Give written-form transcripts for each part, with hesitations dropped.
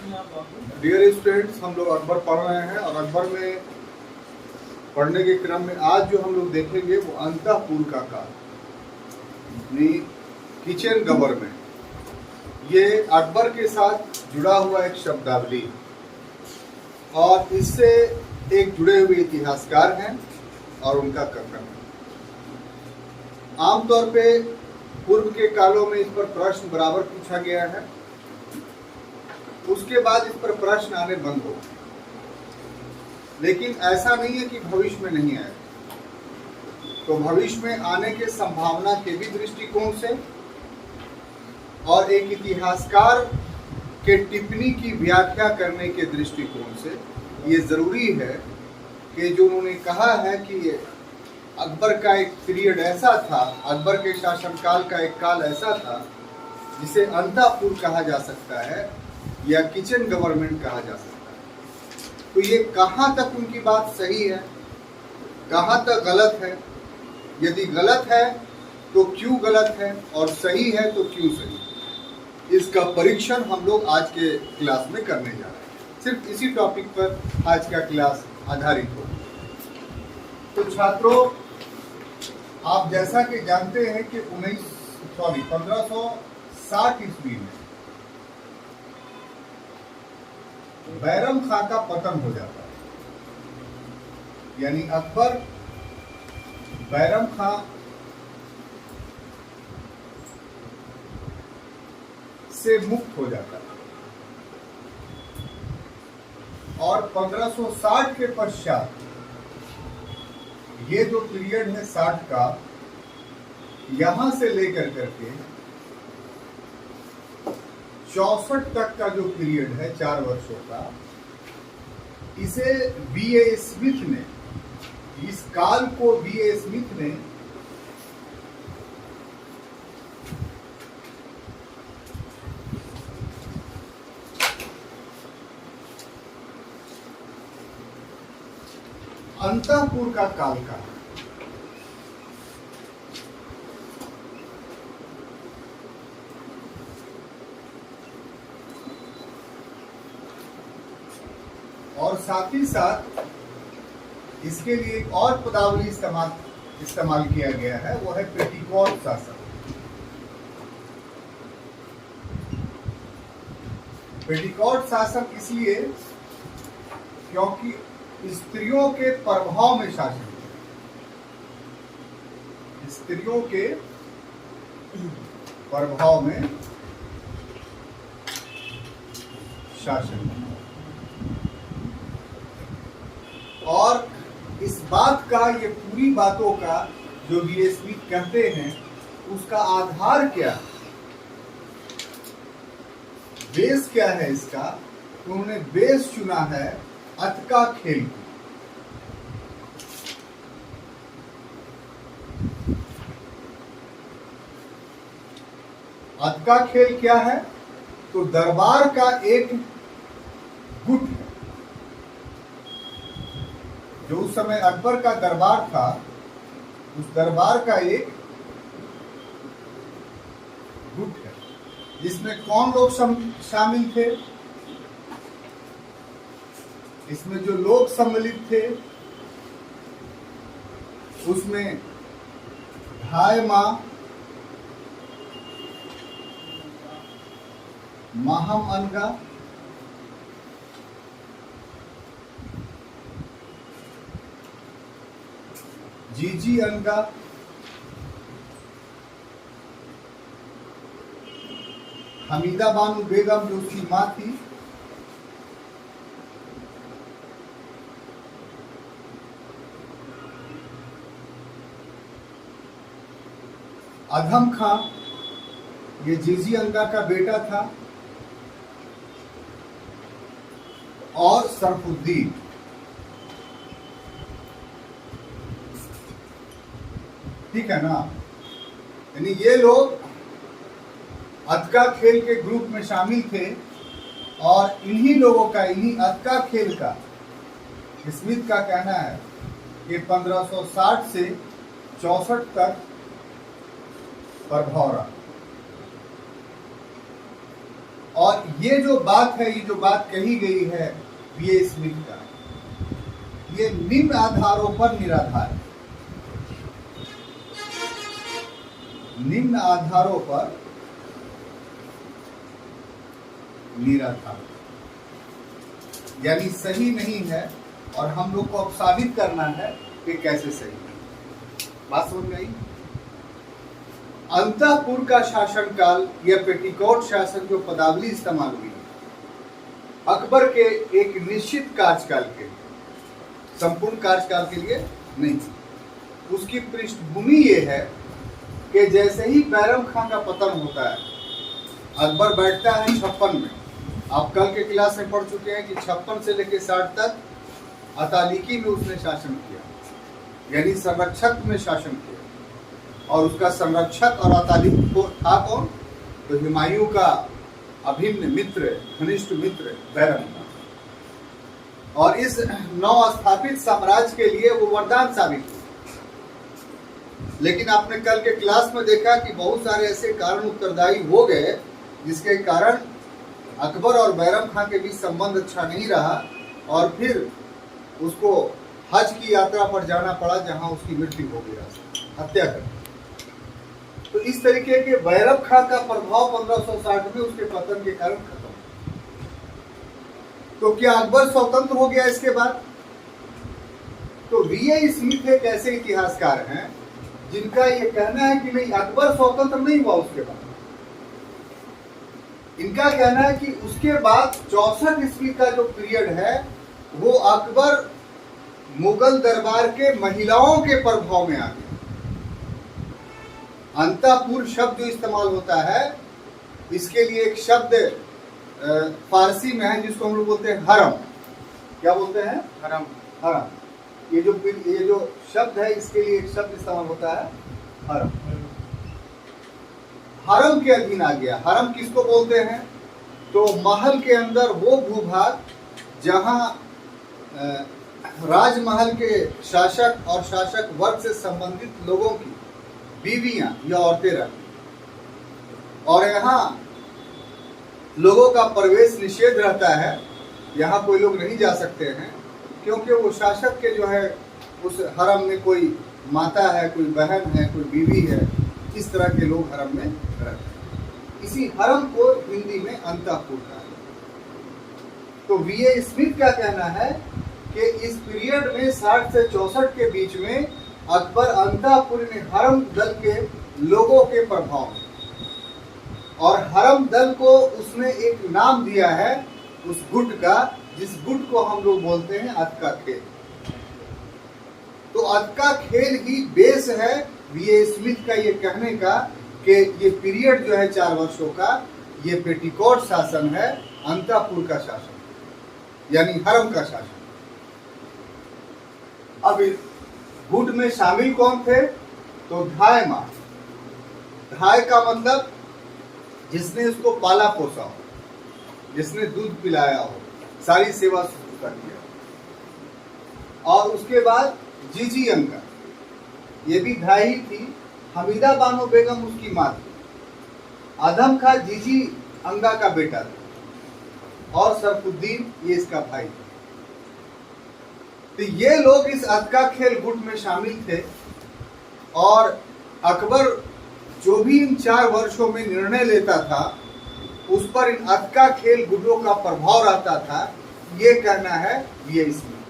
Dear students, हम लोग अकबर पढ़ रहे हैं और अकबर में पढ़ने के क्रम में आज जो हम लोग देखेंगे वो अंतःपुर का काल, किचन गवर्नमेंट। ये अकबर के साथ जुड़ा हुआ एक शब्दावली और इससे एक जुड़े हुए इतिहासकार हैं और उनका कथन है। आमतौर पे पूर्व के कालों में इस पर प्रश्न बराबर पूछा गया है, उसके बाद इस पर प्रश्न आने बंद हो गए, लेकिन ऐसा नहीं है कि भविष्य में नहीं आए। तो भविष्य में आने के संभावना के भी दृष्टिकोण से और एक इतिहासकार के टिप्पणी की व्याख्या करने के दृष्टिकोण से ये जरूरी है कि जो उन्होंने कहा है कि अकबर का एक पीरियड ऐसा था, अकबर के शासनकाल का एक काल ऐसा था जिसे अंतःपुर कहा जा सकता है या किचन गवर्नमेंट कहा जा सकता है। तो ये कहाँ तक उनकी बात सही है, कहाँ तक गलत है, यदि गलत है तो क्यों गलत है और सही है तो क्यों सही, इसका परीक्षण हम लोग आज के क्लास में करने जा रहे हैं। सिर्फ इसी टॉपिक पर आज का क्लास आधारित होगा। तो छात्रों, आप जैसा कि जानते हैं कि 1560 ईस्वी में बैरम खां का पतन हो जाता है, यानी अकबर बैरम खां से मुक्त हो जाता है और 1560 के पश्चात ये जो पीरियड है 60 का, यहां से लेकर करके 64 तक का जो पीरियड है 4 वर्षों का, इसे बी.ए. स्मिथ ने, इस काल को बी.ए. स्मिथ ने अंतःपुर का काल कहा। और साथ ही साथ इसके लिए एक और पदावली इस्तेमाल किया गया है, वो है पेटिकोट शासन। पेटिकोट शासन इसलिए क्योंकि स्त्रियों के प्रभाव में शासन, स्त्रियों के प्रभाव में शासन, और इस बात का, ये पूरी बातों का जो बी.ए. स्मिथ कहते हैं, उसका आधार क्या है, बेस क्या है इसका। तो उन्होंने बेस चुना है अत का खेल को। अत का खेल क्या है? तो दरबार का एक गुट है, जो उस समय अकबर का दरबार था, उस दरबार का एक गुट है, जिसमें कौन लोग शामिल थे? इसमें जो लोग सम्मिलित थे उसमें धायमा, माहम अनगा, जीजी अनगा, हमीदा बानू बेगम जो उसकी मां थी, अधम खां, ये जीजी अनगा का बेटा था, और सरफुद्दीन। ठीक है ना? यानी ये लोग अतका खेल के ग्रुप में शामिल थे और इन्हीं लोगों का, इन्हीं अतका खेल का स्मिथ का कहना है कि 1560 से 64 तक प्रभाव रहा। और ये जो बात है, ये जो बात कही गई है वीए स्मिथ का, ये निम्न आधारों पर निराधार है। निम्न आधारों पर निराधार, यानी सही नहीं है, और हम लोग को अब साबित करना है कि कैसे सही है। बात समझ में आई? अंतःपुर का शासनकाल या पेटिकोट शासन जो पदावली इस्तेमाल हुई अकबर के एक निश्चित कार्यकाल के लिए, संपूर्ण कार्यकाल के लिए नहीं। उसकी पृष्ठभूमि ये है कि जैसे ही बैरम खां का पतन होता है, अकबर बैठता है 56 में। आप कल के क्लास में पढ़ चुके हैं कि 56 से लेकर 60 तक अतालिकी में उसने शासन किया, यानी संरक्षक में शासन किया। और उसका संरक्षक और अतालिक को था कौन? तो हुमायूं का अभिन्न मित्र, घनिष्ठ मित्र बैरम था। और इस नव स्थापित साम्राज्य के लिए वो वरदान साबित हुआ। लेकिन आपने कल के क्लास में देखा कि बहुत सारे ऐसे कारण उत्तरदायी हो गए जिसके कारण अकबर और बैरम खां के बीच संबंध अच्छा नहीं रहा, और फिर उसको हज की यात्रा पर जाना पड़ा जहां उसकी मृत्यु हो गई, हत्या कर। तो इस तरीके के बैरम खां का प्रभाव 1560 में उसके पतन के कारण खत्म। तो क्या अकबर स्वतंत्र हो गया इसके बाद? तो वीए स्मिथ एक ऐसे इतिहासकार हैं जिनका ये कहना है कि नहीं, अकबर स्वतंत्र नहीं हुआ उसके बाद। इनका कहना है कि उसके बाद 64 ईस्वी का जो पीरियड है वो अकबर मुगल दरबार के महिलाओं के प्रभाव में आ गया। अंतःपुर शब्द जो इस्तेमाल होता है, इसके लिए एक शब्द फारसी में है जिसको हम लोग बोलते हैं हरम। क्या बोलते हैं? हरम। हरम। ये जो शब्द है, इसके लिए एक शब्द इस्तेमाल होता है हरम। हरम के अधीन आ गया। हरम किसको बोलते हैं? तो महल के अंदर वो भूभाग जहां राजमहल के शासक और शासक वर्ग से संबंधित लोगों की बीवियां या औरतें रहती, और यहाँ लोगों का प्रवेश निषेध रहता है। यहाँ कोई लोग नहीं जा सकते हैं, क्योंकि वो शासक के जो है उस हरम में कोई माता है, कोई बहन है, कोई बीवी है, इस तरह के लोग हरम में रहते हैं। इसी हरम को हिंदी में अंतःपुर कहा है। तो वीए स्मिथ का कहना है कि इस पीरियड में 60 से 64 के बीच में अकबर अंतःपुर में हरम दल के लोगों के प्रभाव में, और हरम दल को उसने एक नाम दिया है उस गुट का, जिस गुट को हम लोग बोलते हैं अद का खेल। तो अद का खेल ही बेस है वीए स्मिथ का ये कहने का कि ये पीरियड जो है 4 वर्षों का, ये पेटिकोट शासन है, अंतःपुर का शासन, यानी हरम का शासन। अब गुट में शामिल कौन थे? तो धाय मां। धाय का मतलब जिसने उसको पाला पोसा हो, जिसने दूध पिलाया हो, सारी सेवा शुश्रूषा किया। और उसके बाद जीजी अंगा, ये भी धाई थी। हमीदा बानो बेगम उसकी मां थी। आदम खां जीजी अंगा का बेटा था, और सरफुद्दीन ये इसका भाई था। तो ये लोग इस अद का खेल गुट में शामिल थे, और अकबर जो भी इन 4 वर्षों में निर्णय लेता था उस पर इन अद का खेल गुटों का प्रभाव रहता था, ये कहना है ये इसमें।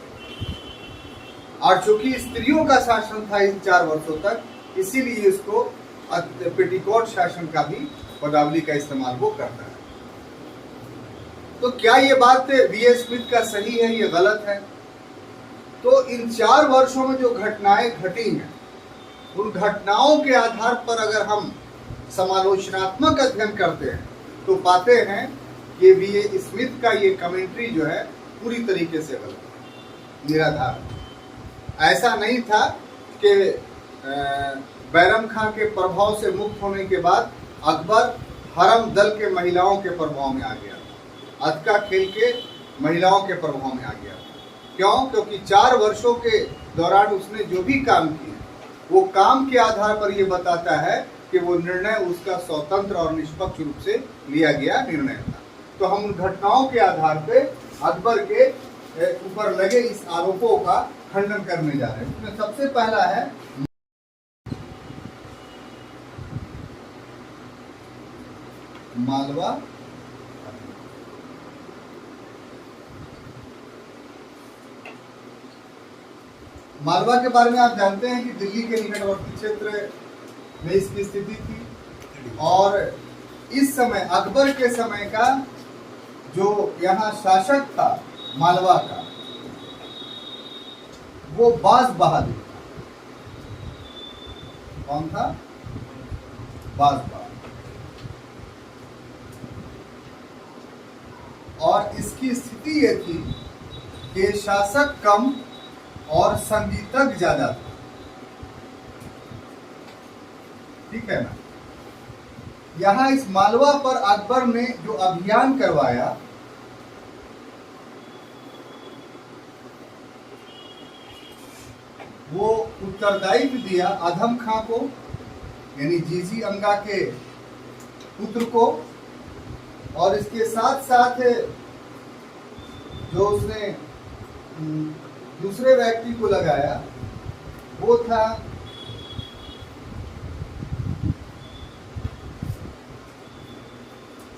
और चूंकि स्त्रियों का शासन था इन 4 वर्षों तक, इसीलिए इसको पेटिकोट शासन का भी पदावली का इस्तेमाल वो करता है। तो क्या ये बात वीए स्मिथ का सही है, ये गलत है? तो इन 4 वर्षों में जो घटनाएं घटी हैं, उन घटनाओं के आधार पर अगर हम समालोचनात्मक अध्ययन करते हैं तो पाते हैं कि वीए स्मिथ का ये कमेंट्री जो है पूरी तरीके से गलत है, निराधार। ऐसा नहीं था कि बैरम खां के प्रभाव से मुक्त होने के बाद अकबर हरम दल के महिलाओं के प्रभाव में आ गया, अद का खेल के महिलाओं के प्रभाव में आ गया। क्यों? क्योंकि 4 वर्षों के दौरान उसने जो भी काम किए, वो काम के आधार पर ये बताता है कि वो निर्णय उसका स्वतंत्र और निष्पक्ष रूप से लिया गया निर्णय था। तो हम उन घटनाओं के आधार पे अकबर के ऊपर लगे इस आरोपों का खंडन करने जा रहे हैं। उसमें सबसे पहला है मालवा। मालवा के बारे में आप जानते हैं कि दिल्ली के निकटवर्ती क्षेत्र में इसकी स्थिति थी और इस समय अकबर के समय का जो यहाँ शासक था मालवा का वो बाज बहादुर। कौन था? बाज बहादुर। और इसकी स्थिति ये थी कि शासक कम और संगीतज्ञ ज्यादा था। ठीक है ना? यहां इस मालवा पर अकबर ने जो अभियान करवाया वो उत्तरदायित्व दिया अधम खां को, यानी जीजी अंगा के पुत्र को, और इसके साथ साथ जो उसने दूसरे व्यक्ति को लगाया वो था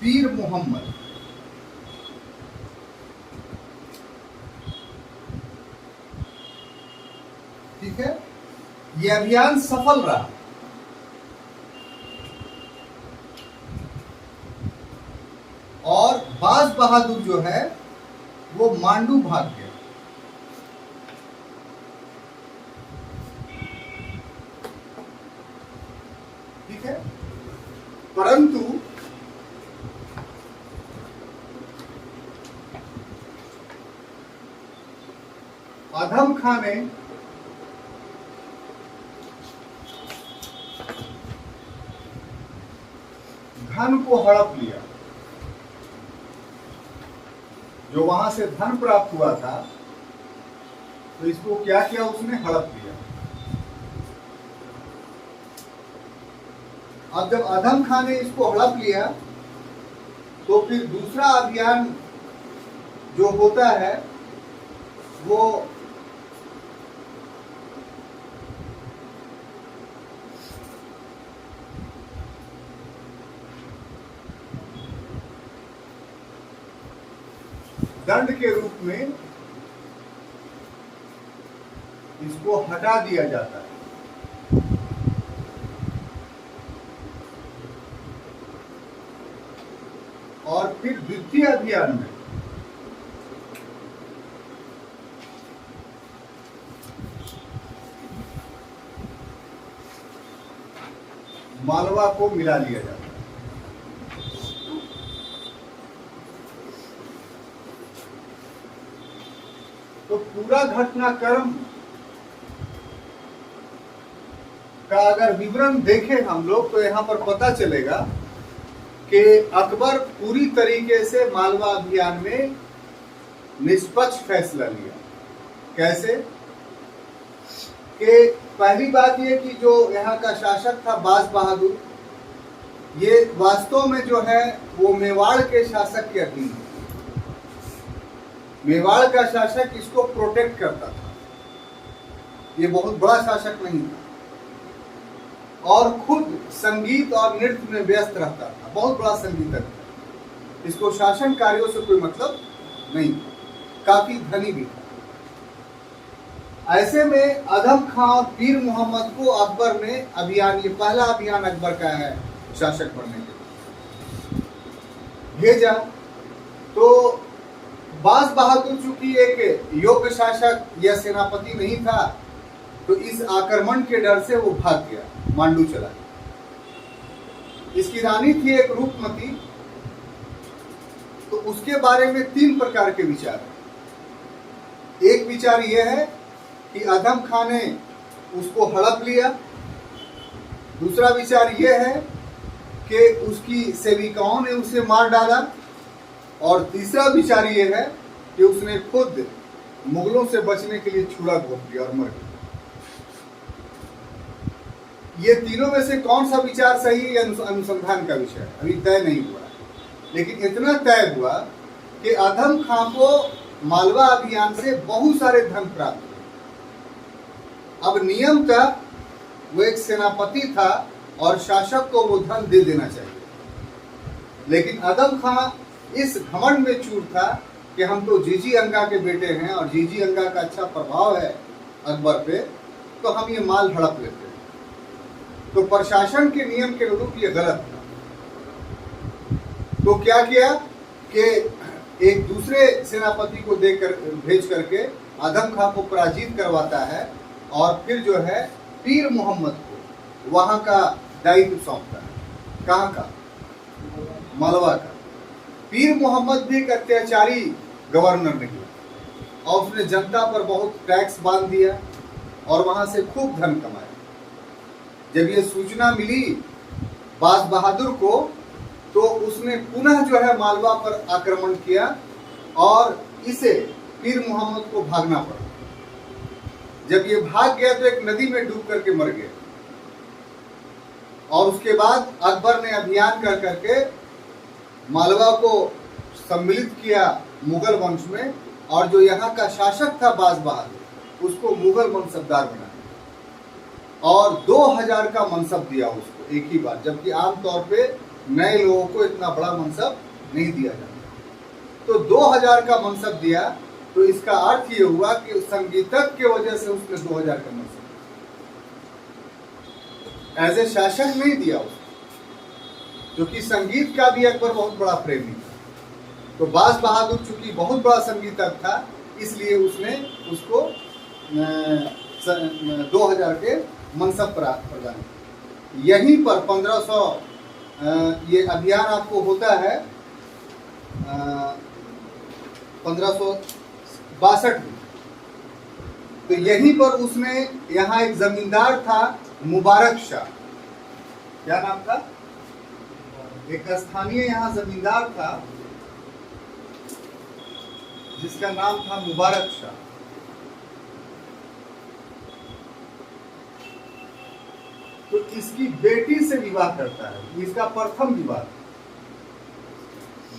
पीर मोहम्मद। ठीक है, ये अभियान सफल रहा और बाज बहादुर जो है वो मांडू भाग गया। ठीक है, परंतु अधम खां ने धन को हड़प लिया। जो वहां से धन प्राप्त हुआ था तो इसको क्या किया? उसने हड़प लिया। अब जब अधम खां ने इसको हड़प लिया तो फिर दूसरा अभियान जो होता है वो दंड के रूप में इसको हटा दिया जाता है। और फिर द्वितीय अभियान में मालवा को मिला लिया जाता है। तो पूरा घटनाक्रम का अगर विवरण देखें हम लोग तो यहां पर पता चलेगा कि अकबर पूरी तरीके से मालवा अभियान में निष्पक्ष फैसला लिया। कैसे? कि पहली बात यह कि जो यहाँ का शासक था बाज बहादुर, ये वास्तव में जो है वो मेवाड़ के शासक के अधीन है। मेवाड़ का शासक इसको प्रोटेक्ट करता था। ये बहुत बड़ा शासक नहीं था और खुद संगीत और नृत्य में व्यस्त रहता था। बहुत बड़ा संगीतज्ञ था। इसको शासन कार्यों से कोई मतलब नहीं, काफी धनी भी था। ऐसे में अधम खां और पीर मोहम्मद को अकबर ने अभियान, ये पहला अभियान अकबर का है शासक बनने के लिए, भेजा। तो बाज बहादुर चूंकि एक योग्य शासक या सेनापति नहीं था तो इस आक्रमण के डर से वो भाग गया, मांडू चला गया। इसकी रानी थी एक रूपमती। तो उसके बारे में 3 प्रकार के विचार हैं। एक विचार यह है कि अधम खां ने उसको हड़प लिया। दूसरा विचार यह है कि उसकी सेविकाओं ने उसे मार डाला। और तीसरा विचार यह है कि उसने खुद मुगलों से बचने के लिए छुरा घोंप दिया और मर गया। ये तीनों में से कौन सा विचार सही है, अनुसंधान का विषय है, अभी तय नहीं हुआ। लेकिन इतना तय हुआ कि आदम खां को मालवा अभियान से बहुत सारे धन प्राप्त हुए। अब नियम था, वो एक सेनापति था और शासक को वो धन दे देना चाहिए, लेकिन आदम खां इस घमंड में चूर था कि हम तो जीजी अंगा के बेटे हैं और जीजी अंगा का अच्छा प्रभाव है अकबर पे, तो हम ये माल हड़प लेते हैं। तो प्रशासन के नियम के अनुरूप ये गलत था। तो क्या किया कि एक दूसरे सेनापति को देकर भेज करके आदम खां को पराजित करवाता है और फिर जो है पीर मोहम्मद को वहां का दायित्व सौंपता है। कहाँ का? मालवा का। पीर मोहम्मद भी एक अत्याचारी गवर्नर निकला और उसने जनता पर बहुत टैक्स बांध दिया और वहां से खूब धन कमाया। जब ये सूचना मिली बाज बहादुर को, तो उसने पुनः जो है मालवा पर आक्रमण किया और इसे पीर मोहम्मद को भागना पड़ा। जब ये भाग गया तो एक नदी में डूब करके मर गया और उसके बाद अकबर ने अभियान कर करके मालवा को सम्मिलित किया मुगल वंश में, और जो यहाँ का शासक था बाज बहादुर, उसको मुगल मनसबदार बनाया और 2000 का मनसब दिया उसको एक ही बार, जबकि आमतौर पे नए लोगों को इतना बड़ा मनसब नहीं दिया जाता। तो 2000 का मनसब दिया, तो इसका अर्थ ये हुआ कि संगीतक के वजह से उसने 2000 का मनसब एज ए शासक नहीं दिया उसको, क्योंकि संगीत का भी अकबर बहुत बड़ा प्रेमी था। तो बाज बहादुर चूंकि बहुत बड़ा संगीतक था, इसलिए उसने उसको 2000 के मनसब प्रदान किया। यहीं पर 1500 ये अभियान आपको होता है 1562 में। तो यहीं पर उसने, यहाँ एक जमींदार था मुबारक शाह, क्या नाम था? एक स्थानीय यहाँ जमींदार था जिसका नाम था मुबारक शाह। तो इसकी बेटी से विवाह करता है, इसका प्रथम विवाह,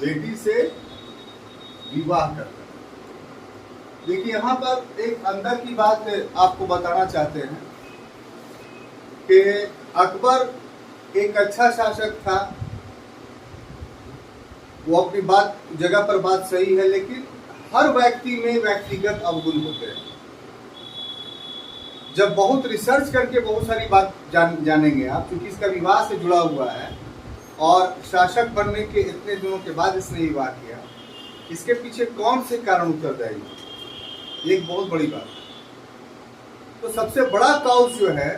बेटी से विवाह करता है। देखिए यहाँ पर एक अंदर की बात आपको बताना चाहते हैं कि अकबर एक अच्छा शासक था, वो अपनी बात जगह पर बात सही है, लेकिन हर व्यक्ति में व्यक्तिगत अवगुण होते हैं। जब बहुत रिसर्च करके बहुत सारी बात जानेंगे आप, क्योंकि इसका विवाह से जुड़ा हुआ है और शासक बनने के इतने दिनों के बाद इसने विवाह किया, इसके पीछे कौन से कारण उत्तरदायी, ये एक बहुत बड़ी बात है। तो सबसे बड़ा काउज जो है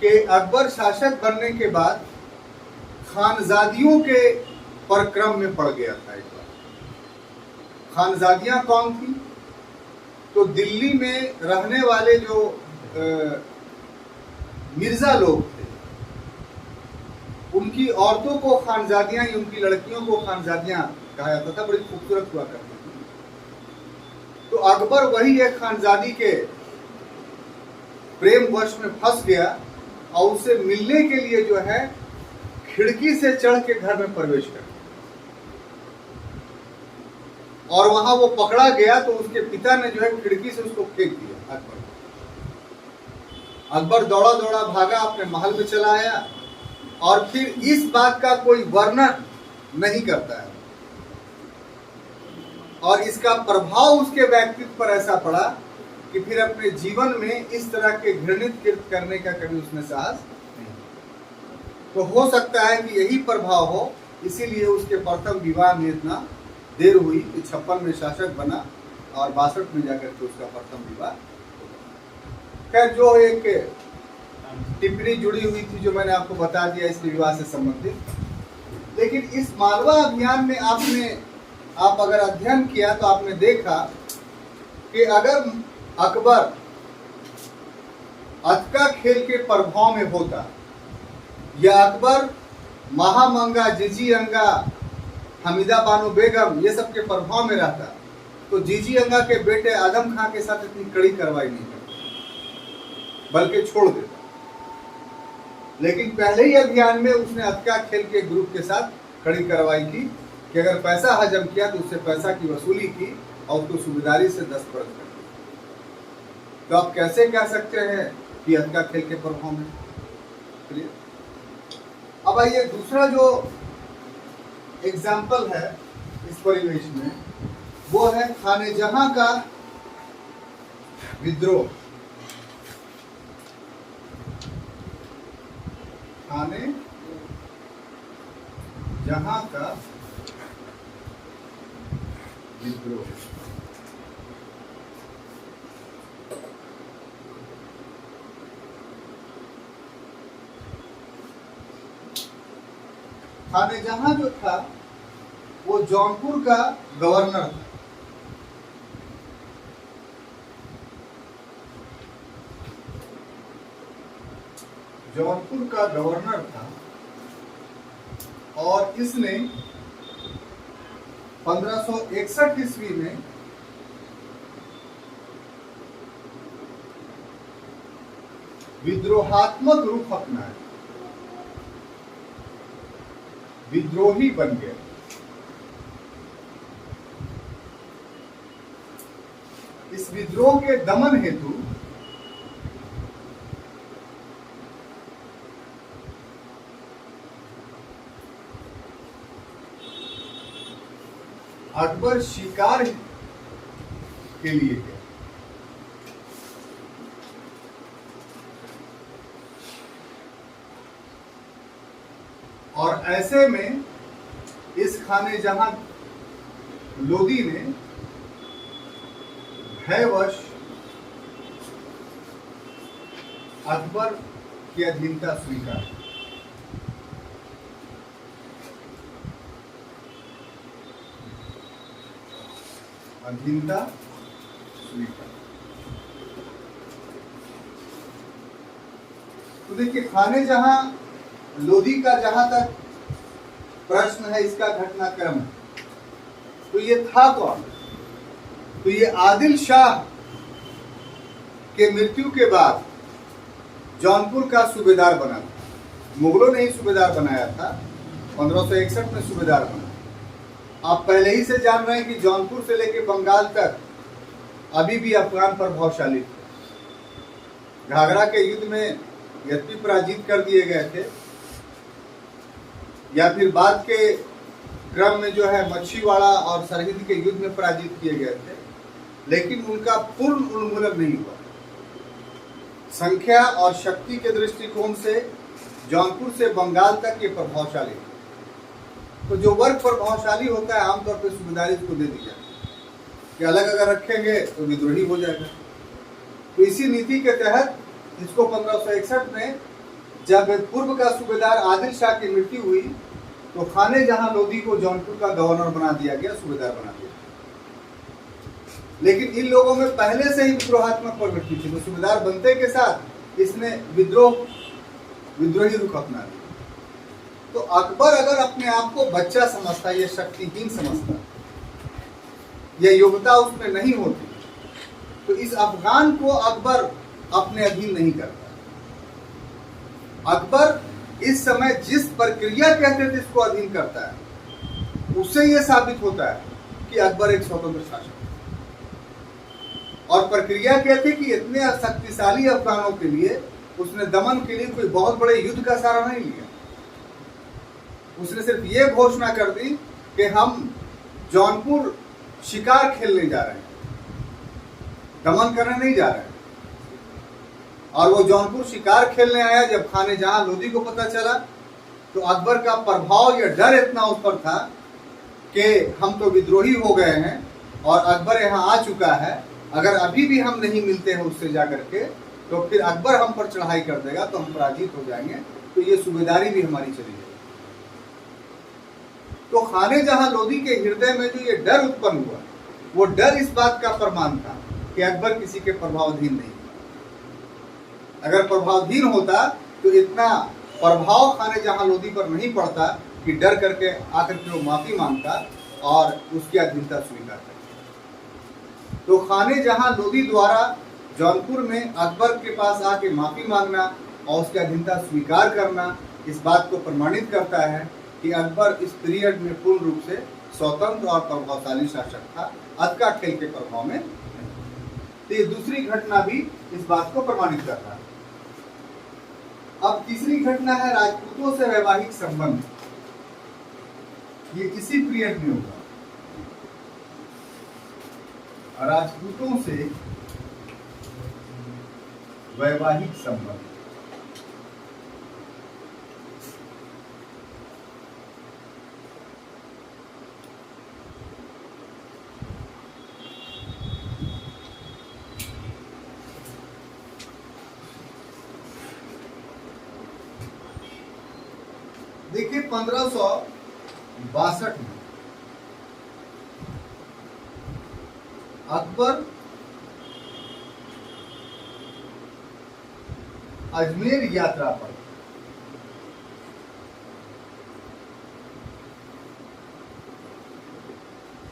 कि अकबर शासक बनने के बाद खानजादियों के परक्रम में पड़ गया था। एक बार खानजादियां कौन थी? तो दिल्ली में रहने वाले जो मिर्जा लोग थे, उनकी औरतों को खानजादियां, उनकी लड़कियों को खानजादियां कहा जाता था, बड़ी खूबसूरत हुआ करती थी। तो अकबर वही एक खानजादी के प्रेम वश में फंस गया और उससे मिलने के लिए जो है खिड़की से चढ़ के घर में प्रवेश कर, और वहां वो पकड़ा गया तो उसके पिता ने जो है खिड़की से उसको फेंक दिया। अकबर दौड़ा दौड़ा भागा, अपने महल में चला आया और फिर इस बात का कोई वर्णन नहीं करता है, और इसका प्रभाव उसके व्यक्तित्व पर ऐसा पड़ा कि फिर अपने जीवन में इस तरह के घृणित कृत्य करने का कभी उसने साहस नहीं। तो हो सकता है कि यही प्रभाव हो, इसीलिए उसके प्रथम विवाह में इतना देर हुई कि 56 में शासक बना और 62 में जाकर के उसका प्रथम विवाह। खैर, जो एक टिप्पणी जुड़ी हुई थी जो मैंने आपको बता दिया इसके विवाह से संबंधित। लेकिन इस मालवा अभियान में आप अगर अध्ययन किया तो आपने देखा कि अगर अकबर अतका खेल के प्रभाव में होता या अकबर महामंगा, जीजी अंगा, हमीदा बानो बेगम ये सब के प्रभाव में रहता, तो जीजी अंगा के बेटे आदम खां के साथ इतनी कड़ी कार्रवाई नहीं करता, बल्कि छोड़ देता। लेकिन पहले ही अभियान में उसने अतका खेल के ग्रुप के साथ कड़ी कार्रवाई की कि अगर पैसा हजम किया तो उससे पैसा की वसूली की और उसको सूबेदारी से 10% कर दिया। तो आप कैसे कह सकते हैं कि हद का खेल के प्रभाव में? चलिए अब आइए दूसरा जो एग्जाम्पल है इस परिवेश में वो है खाने जहां का विद्रोह। खाने जहां का विद्रोह। खाने जहां जो था वो जौनपुर का गवर्नर था। जौनपुर का गवर्नर था और इसने 1561 ईस्वी में विद्रोहात्मक रूप अपनाया, विद्रोही बन गया। इस विद्रोह के दमन हेतु अकबर शिकार के लिए गया। और ऐसे में इस खाने जहां लोदी ने भयवश अकबर की अधीनता स्वीकार। अधीनता स्वीकार। तो देखिए खाने जहां लोदी का जहां तक प्रश्न है इसका घटनाक्रम है, तो ये था कौन? तो ये आदिल शाह के मृत्यु के बाद जौनपुर का सूबेदार बना था। मुगलों ने ही सूबेदार बनाया था, 1561 में सूबेदार बना। आप पहले ही से जान रहे हैं कि जौनपुर से लेकर बंगाल तक अभी भी अफगान प्रभावशाली थे। घाघरा के युद्ध में यद्यपि पराजित कर दिए गए थे, या फिर बाद के क्रम में जो है मच्छीवाड़ा और सरहिंद के युद्ध में पराजित किए गए थे, लेकिन उनका पूर्ण उन्मूलन नहीं हुआ। संख्या और शक्ति के दृष्टिकोण से जौनपुर से बंगाल तक ये प्रभावशाली है। तो जो वर्ग प्रभावशाली होता है आमतौर पर सूबेदारी को दे दी जाती है कि अलग अगर रखेंगे तो विद्रोही हो जाएगा। तो इसी नीति के तहत इसको 1561 में जब पूर्व का सूबेदार आदिल शाह की मृत्यु हुई तो खाने जहां लोदी को जौनपुर का गवर्नर बना दिया गया, सूबेदार बना दिया। लेकिन इन लोगों में पहले से ही विद्रोहात्मक प्रवृत्ति थी, तो सूबेदार बनते के साथ इसने विद्रोही रुख अपना लिया। तो अकबर अगर अपने आप को बच्चा समझता, ये शक्तिहीन समझता, यह योग्यता उसमें नहीं होती, तो इस अफगान को अकबर अपने अधीन नहीं करता। अकबर इस समय जिस प्रक्रिया कहते थे इसको अधीन करता है, उससे यह साबित होता है कि अकबर एक स्वतंत्र शासक है। और प्रक्रिया क्या थी कि इतने शक्तिशाली अफगानों के लिए उसने दमन के लिए कोई बहुत बड़े युद्ध का सहारा नहीं लिया। उसने सिर्फ ये घोषणा कर दी कि हम जौनपुर शिकार खेलने जा रहे हैं, दमन करने नहीं जा रहे हैं। और वो जौनपुर शिकार खेलने आया। जब खाने जहां लोदी को पता चला तो अकबर का प्रभाव या डर इतना उस पर था कि हम तो विद्रोही हो गए हैं और अकबर यहाँ आ चुका है, अगर अभी भी हम नहीं मिलते हैं उससे जाकर के तो फिर अकबर हम पर चढ़ाई कर देगा तो हम पराजित हो जाएंगे, तो ये सूबेदारी भी हमारी चली जाएगी। तो खाने जहां लोदी के हृदय में जो ये डर उत्पन्न हुआ, वो डर इस बात का प्रमाण था कि अकबर किसी के प्रभावाधीन नहीं। अगर प्रभावाधीन होता तो इतना प्रभाव खाने जहां लोदी पर नहीं पड़ता कि डर करके आकर के वो माफी मांगता और उसकी अधीनता स्वीकार करता। तो खाने जहां लोदी द्वारा जौनपुर में अकबर के पास आके माफी मांगना और उसकी अधीनता स्वीकार करना इस बात को प्रमाणित करता है कि अकबर इस पीरियड में पूर्ण रूप से स्वतंत्र और प्रभावशाली शासक था, अध का खेल के प्रभाव में। तो ये दूसरी घटना भी इस बात को प्रमाणित करता है। अब तीसरी घटना है राजपूतों से वैवाहिक संबंध। ये इसी पीरियड में होगा, राजपूतों से वैवाहिक संबंध। देखिए 1562 में अकबर अजमेर यात्रा पर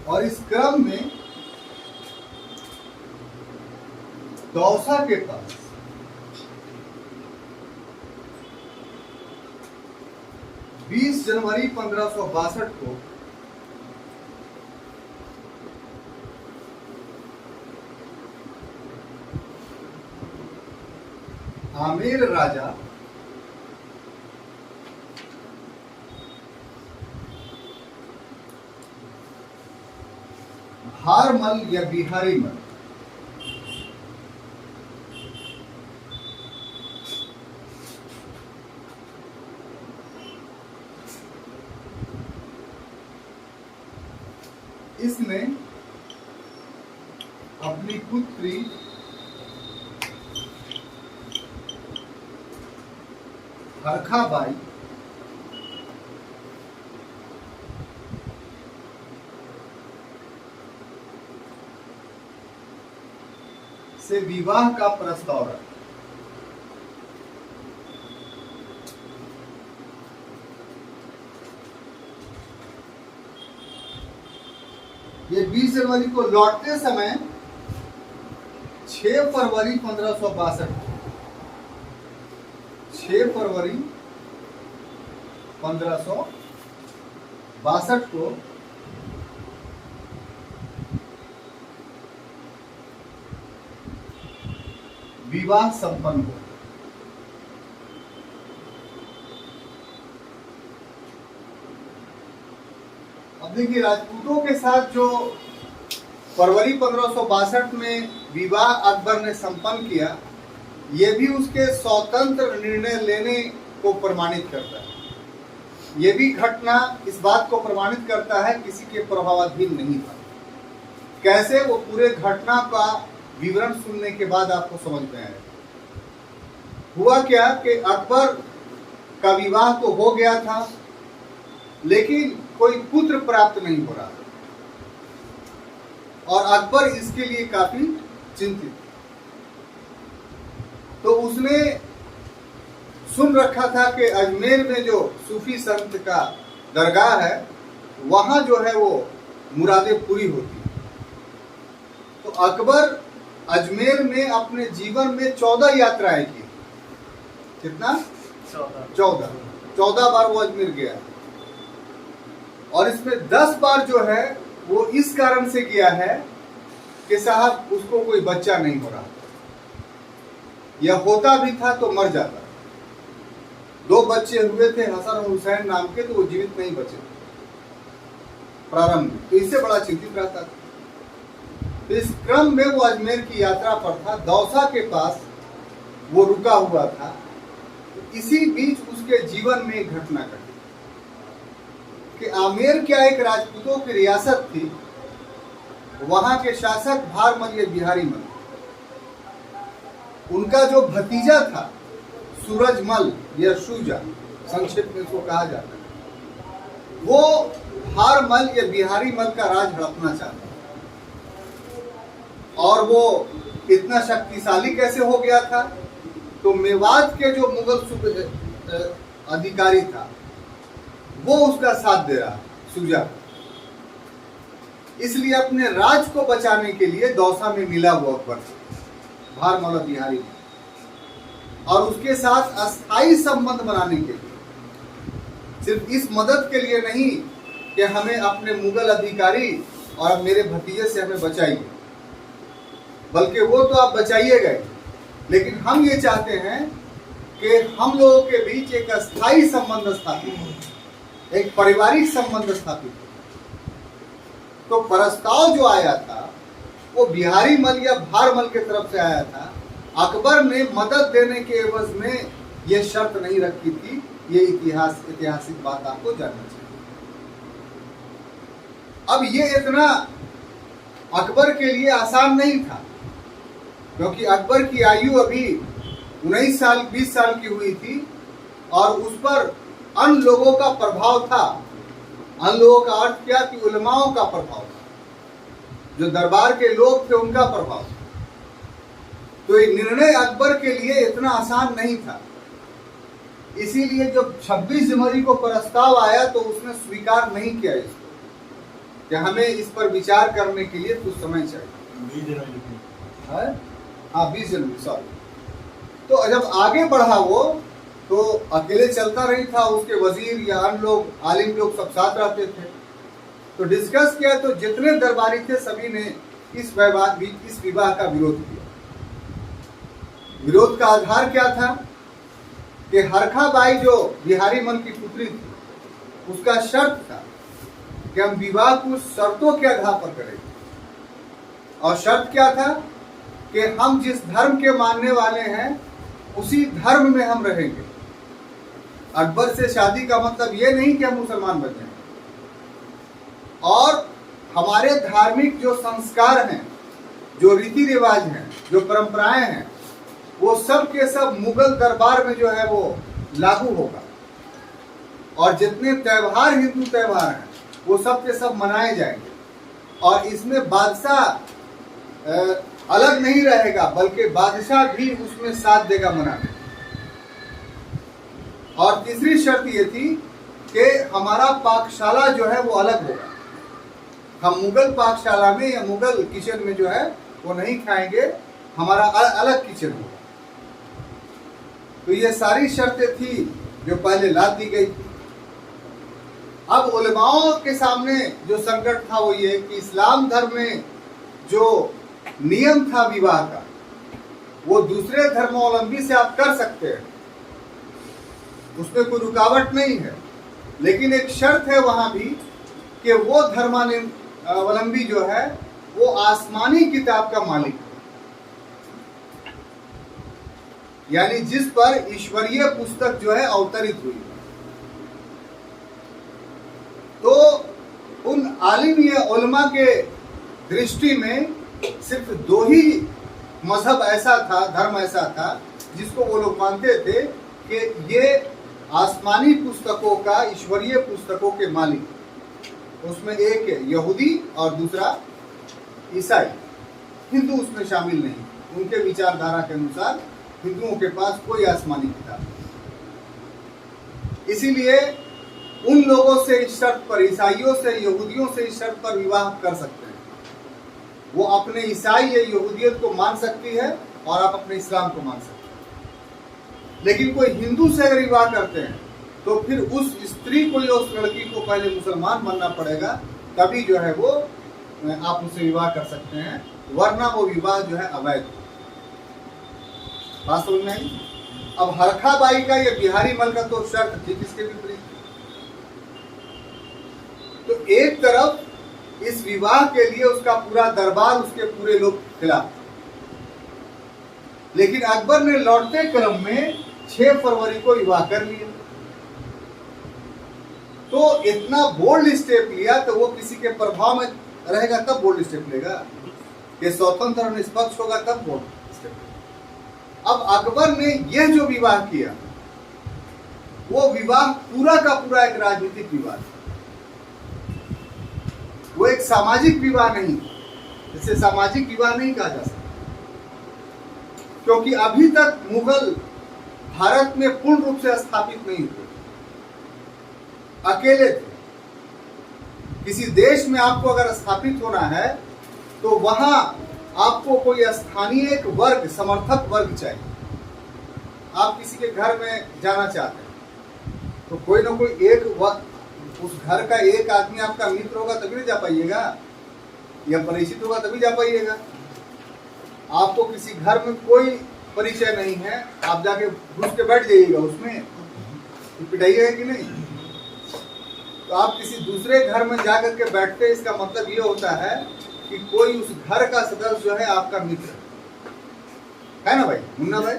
और इस क्रम में दौसा के पास जनवरी 1562 को आमेर राजा भारमल या बिहारी मल इसने अपनी पुत्री हरखाबाई से विवाह का प्रस्ताव रखा। ये 20 जनवरी को लौटते समय 6 फरवरी 1562 को विवाह संपन्न हुआ। अब देखिए राजपूतों के साथ जो फरवरी 1562 में विवाह अकबर ने संपन्न किया, यह भी उसके स्वतंत्र निर्णय लेने को प्रमाणित करता है। यह भी घटना इस बात को प्रमाणित करता है किसी के प्रभावाधीन नहीं था। कैसे, वो पूरे घटना का विवरण सुनने के बाद आपको समझ में आएगा। हुआ क्या कि अकबर का विवाह तो हो गया था, लेकिन कोई पुत्र प्राप्त नहीं हो रहा और अकबर इसके लिए काफी चिंतित। तो उसने सुन रखा था कि अजमेर में जो सूफी संत का दरगाह है, वहां जो है वो मुरादें पूरी होती। तो अकबर अजमेर में अपने जीवन में 14 यात्राएं की। कितना? 14 बार वो अजमेर गया और इसमें 10 बार जो है वो इस कारण से गया है कि साहब उसको कोई बच्चा नहीं हो रहा, या होता भी था तो मर जाता। 2 बच्चे हुए थे हसन और हुसैन नाम के, तो वो जीवित नहीं बचे प्रारंभ में, तो इससे बड़ा चिंतित रहता था। तो इस क्रम में वो अजमेर की यात्रा पर था, दौसा के पास वो रुका हुआ था। तो इसी बीच उसके जीवन में एक घटना घटी कि आमेर क्या एक राजपूतों की रियासत थी। वहां के शासक भारमल या बिहारी मल, उनका जो भतीजा था सूरजमल या शुजा, संक्षेप में इसको कहा जाता है, वो भारमल या बिहारी मल का राज हड़पना चाहता। और वो इतना शक्तिशाली कैसे हो गया था? तो मेवात के जो मुगल अधिकारी था, वो उसका साथ दे रहा शुजा। इसलिए अपने राज को बचाने के लिए दौसा में मिला वो अकबर भारमल बिहारी, और उसके साथ अस्थायी संबंध बनाने के लिए, सिर्फ इस मदद के लिए नहीं कि हमें अपने मुगल अधिकारी और मेरे भतीजे से हमें बचाइए, बल्कि वो तो आप बचाइएगा ही, लेकिन हम ये चाहते हैं कि हम लोगों के बीच एक अस्थायी संबंध स्थापित हो, एक पारिवारिक संबंध स्थापित हो। तो प्रस्ताव जो आया था वो बिहारी मल या भारमल के तरफ से आया था। अकबर ने मदद देने के एवज में ये शर्त नहीं रखी थी। ये ऐतिहासिक बात आपको जानना चाहिए। अब ये इतना अकबर के लिए आसान नहीं था, क्योंकि अकबर की आयु अभी 19 साल 20 साल की हुई थी और उस पर अन्य लोगों का प्रभाव था। अन्य लोगों का अर्थ क्या कि उलमाओं का प्रभाव था, जो दरबार के लोग थे उनका प्रभाव था। तो ये निर्णय अकबर के लिए इतना आसान नहीं था। इसीलिए जब 26 जनवरी को प्रस्ताव आया तो उसने स्वीकार नहीं किया इसको, कि हमें इस पर विचार करने के लिए कुछ समय चाहिए। 20 जनवरी सॉरी। तो जब आगे बढ़ा वो, तो अकेले चलता नहीं था, उसके वजीर या अन्य लोग, आलिम लोग सब साथ रहते थे। तो डिस्कस किया तो जितने दरबारी थे सभी ने इस विवाह का विरोध किया। विरोध का आधार क्या था कि हरखा बाई जो बिहारी मल की पुत्री थी, उसका शर्त था कि हम विवाह कुछ शर्तों के आधार पर करेंगे। और शर्त क्या था कि हम जिस धर्म के मानने वाले हैं उसी धर्म में हम रहेंगे। अकबर से शादी का मतलब ये नहीं कि हम मुसलमान बन जाएं। और हमारे धार्मिक जो संस्कार हैं, जो रीति रिवाज हैं, जो परंपराएं हैं, वो सब के सब मुगल दरबार में जो है वो लागू होगा। और जितने त्यौहार हिंदू त्यौहार हैं वो सब के सब मनाए जाएंगे। और इसमें बादशाह अलग नहीं रहेगा, बल्कि बादशाह भी उसमें साथ देगा मनाने। और तीसरी शर्त ये थी कि हमारा पाकशाला जो है वो अलग होगा। हम मुगल पाकशाला में या मुगल किचन में जो है वो नहीं खाएंगे, हमारा अलग किचन होगा। तो ये सारी शर्तें थी जो पहले लाद दी गई थी। अब उलमाओं के सामने जो संकट था वो ये कि इस्लाम धर्म में जो नियम था विवाह का, वो दूसरे धर्मावलंबी से आप कर सकते हैं, उसमें कोई रुकावट नहीं है। लेकिन एक शर्त है वहां भी कि वो धर्मावलंबी जो है वो आसमानी किताब का मालिक है, यानी जिस पर ईश्वरीय पुस्तक जो है अवतरित हुई। तो उन आलिम या उलमा के दृष्टि में सिर्फ दो ही मजहब ऐसा था, धर्म ऐसा था जिसको वो लोग मानते थे कि ये आसमानी पुस्तकों का, ईश्वरीय पुस्तकों के मालिक। उसमें एक है यहूदी और दूसरा ईसाई। हिंदू उसमें शामिल नहीं। उनके विचारधारा के अनुसार हिंदुओं के पास कोई आसमानी किताब नहीं। इसीलिए उन लोगों से इस शर्त पर, ईसाइयों से, यहूदियों से इस शर्त पर विवाह कर सकते हैं। वो अपने ईसाई या यहूदियत को मान सकती है और आप अपने इस्लाम को मान सकते हैं। लेकिन कोई हिंदू से अगर विवाह करते हैं तो फिर उस स्त्री को या उस लड़की को पहले मुसलमान बनना पड़ेगा, तभी जो है वो आप उससे विवाह कर सकते हैं, वरना वो विवाह जो है अवैध। बात समझ में आई? अब हरखा बाई का या बिहारी मल का तो शर्त थी किसके विपरीत। तो एक तरफ इस विवाह के लिए उसका पूरा दरबार, उसके पूरे लोग खिलाफ, लेकिन अकबर ने लौटते क्रम में 6 फरवरी को विवाह कर लिया। तो इतना बोल्ड स्टेप लिया, तो वो किसी के प्रभाव में रहेगा तब बोल्ड स्टेप लेगा, कि स्वतंत्र और निष्पक्ष होगा तब बोल्ड स्टेप। अब अकबर ने यह जो विवाह किया, वो विवाह पूरा का पूरा एक राजनीतिक विवाह था। वो एक सामाजिक विवाह नहीं, इसे सामाजिक विवाह नहीं कहा जा सकता, क्योंकि अभी तक मुगल भारत में पूर्ण रूप से स्थापित नहीं हुए, अकेले थे। किसी देश में आपको अगर स्थापित होना है तो वहां आपको कोई स्थानीय एक वर्ग, समर्थक वर्ग चाहिए। आप किसी के घर में जाना चाहते हैं तो कोई ना कोई एक उस घर का एक आदमी आपका मित्र होगा तभी नहीं जा पाइएगा, या परिचित होगा तभी जा पाइएगा। आपको किसी घर में कोई परिचय नहीं है, आप जाके घुस के बैठ जाइएगा उसमें, पिटाइएगा कि नहीं? तो आप किसी दूसरे घर में जाकर के बैठते, इसका मतलब ये होता है कि कोई उस घर का सदस्य जो है आपका मित्र है ना भाई, मुन्ना भाई।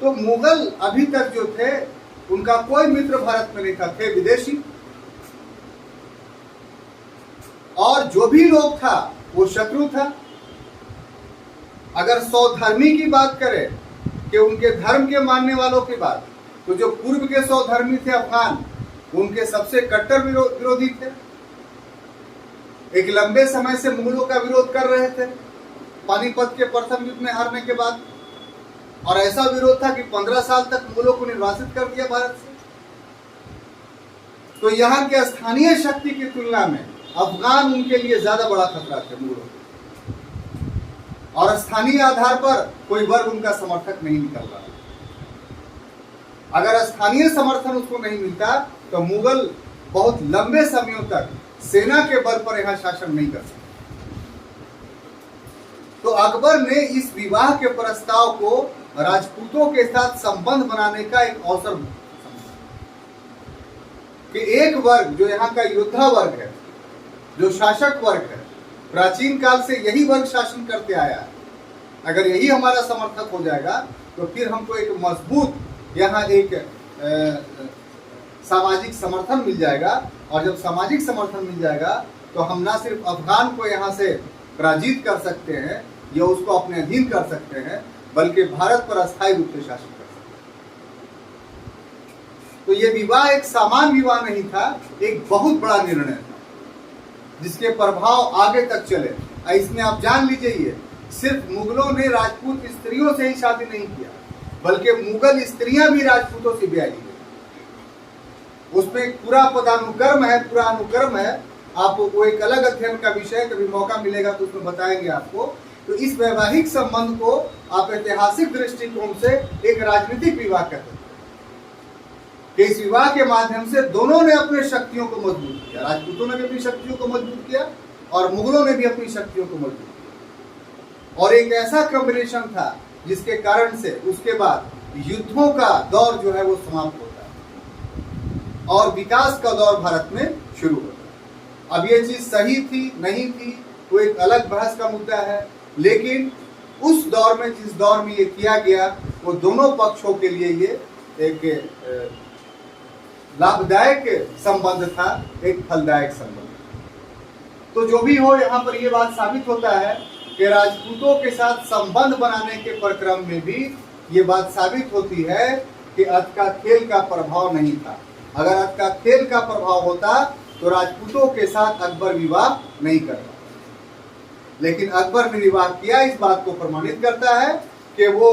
तो मुगल अभी तक जो थे उनका कोई मित्र भारत में नहीं था, थे विदेशी, और जो भी लोग था वो शत्रु था। अगर सौधर्मी की बात करें कि उनके धर्म के मानने वालों की बात, तो जो पूर्व के सौधर्मी थे अफगान, उनके सबसे कट्टर विरोधी थे। एक लंबे समय से मुगलों का विरोध कर रहे थे पानीपत के प्रथम युद्ध में हारने के बाद, और ऐसा विरोध था कि 15 साल तक मुगलों को निर्वासित कर दिया भारत से। तो यहाँ के स्थानीय शक्ति की तुलना में अफगान उनके लिए ज्यादा बड़ा खतरा थे मुगलों को, और स्थानीय आधार पर कोई वर्ग उनका समर्थक नहीं निकल रहा। अगर स्थानीय समर्थन उसको नहीं मिलता तो मुगल बहुत लंबे समयों तक सेना के बल पर यहाँ शासन नहीं कर सकते। तो अकबर ने इस विवाह के प्रस्ताव को राजपूतों के साथ संबंध बनाने का एक अवसर समझा कि एक वर्ग जो यहाँ का योद्धा वर्ग है, जो शासक वर्ग है, प्राचीन काल से यही वर्ग शासन करते आया है, अगर यही हमारा समर्थक हो जाएगा तो फिर हमको एक मजबूत यहाँ एक सामाजिक समर्थन मिल जाएगा। और जब सामाजिक समर्थन मिल जाएगा तो हम ना सिर्फ अफगान को यहाँ से पराजित कर सकते हैं या उसको अपने अधीन कर सकते हैं, बल्कि भारत पर अस्थायी रूप से शासन कर सकते हैं। तो ये विवाह एक सामान्य विवाह नहीं था, एक बहुत बड़ा निर्णय था जिसके प्रभाव आगे तक चले। इसमें आप जान लीजिए, सिर्फ मुगलों ने राजपूत स्त्रियों से ही शादी नहीं किया, बल्कि मुगल स्त्रियां भी राजपूतों से ब्याही गई। उसमें पूरा पदानुक्रम है, पूरा अनुक्रम है। आप वो एक अलग अध्ययन का विषय, कभी मौका मिलेगा तो उसमें बताएंगे आपको। तो इस वैवाहिक संबंध को आप ऐतिहासिक दृष्टिकोण से एक राजनीतिक विवाह कहते हैं कि इस विवाह के माध्यम से दोनों ने अपने शक्तियों को मजबूत किया। राजपूतों ने भी अपनी शक्तियों को मजबूत किया और मुगलों ने भी अपनी शक्तियों को मजबूत किया, और एक ऐसा कॉम्बिनेशन था जिसके कारण से उसके बाद युद्धों का दौर जो है वो समाप्त होता है और विकास का दौर भारत में शुरू होता है। अब ये चीज सही थी नहीं थी वो एक अलग बहस का मुद्दा है, लेकिन उस दौर में जिस दौर में ये किया गया वो दोनों पक्षों के लिए ये एक लाभदायक संबंध था, एक फलदायक संबंध। तो जो भी हो, यहाँ पर यह बात साबित होता है कि राजपूतों के साथ संबंध बनाने के प्रक्रम में भी ये बात साबित होती है कि अत का खेल का प्रभाव नहीं था। अगर अत का खेल का प्रभाव होता तो राजपूतों के साथ अकबर विवाह नहीं करता, लेकिन अकबर ने विवाह किया। इस बात को प्रमाणित करता है कि वो